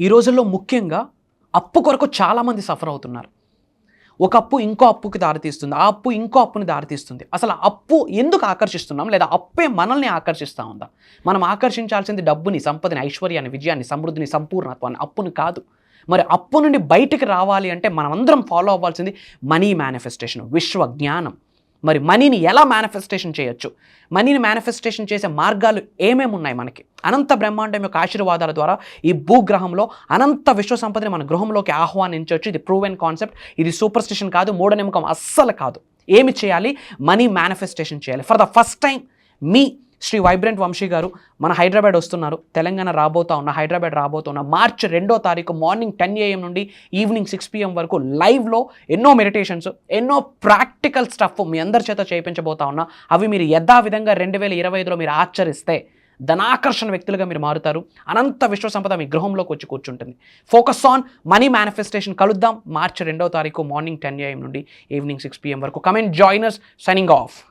ఈ రోజుల్లో ముఖ్యంగా అప్పు కొరకు చాలామంది సఫర్ అవుతున్నారు. ఒక అప్పు ఇంకో అప్పుకి దారితీస్తుంది. ఆ అప్పు ఇంకో అప్పుని దారితీస్తుంది. అసలు అప్పు ఎందుకు ఆకర్షిస్తున్నాం? లేదా అప్పే మనల్ని ఆకర్షిస్తూ ఉందా? మనం ఆకర్షించాల్సింది డబ్బుని, సంపదని, ఐశ్వర్యాన్ని, విజయాన్ని, సమృద్ధిని, సంపూర్ణత్వాన్ని, అప్పుని కాదు. మరి అప్పు నుండి బయటికి రావాలి అంటే మనమందరం ఫాలో అవ్వాల్సింది మనీ మేనిఫెస్టేషన్, విశ్వ జ్ఞానం. మరి మనీని ఎలా మేనిఫెస్టేషన్ చేయొచ్చు? మనీని మేనిఫెస్టేషన్ చేసే మార్గాలు ఏమేమి ఉన్నాయి మనకి? అనంత బ్రహ్మాండం యొక్క ఆశీర్వాదాల ద్వారా ఈ భూగ్రహంలో అనంత విశ్వ సంపదని మన గృహంలోకి ఆహ్వానించవచ్చు. ఇది ప్రూవెన్ కాన్సెప్ట్. ఇది సూపర్స్టిషన్ కాదు, మూఢనమ్మకం అస్సలు కాదు. ఏమి చేయాలి? మనీ మేనిఫెస్టేషన్ చేయాలి. ఫర్ ద ఫస్ట్ టైం మీ శ్రీ వైబ్రెంట్ వంశీ గారు మన హైదరాబాద్ వస్తున్నారు. తెలంగాణ హైదరాబాద్ రాబోతున్న మార్చి 2వ తారీఖు మార్నింగ్ 10 AM నుండి ఈవినింగ్ 6 PM వరకు లైవ్లో ఎన్నో మెడిటేషన్స్, ఎన్నో ప్రాక్టికల్ స్టఫ్ మీ అందరి చేత చేయించబోతా ఉన్నా. అవి మీరు యథావిధంగా 2025లో మీరు ఆచరిస్తే ధనాకర్షణ వ్యక్తులుగా మీరు మారుతారు. అనంత విశ్వసంపద మీ గృహంలోకి వచ్చి కూర్చుంటుంది. Focus on money manifestation. కలుద్దాం మార్చి 2వ తారీఖు మార్నింగ్ 10 AM నుండి ఈవినింగ్ 6 PM వరకు. Come and join us. Signing off.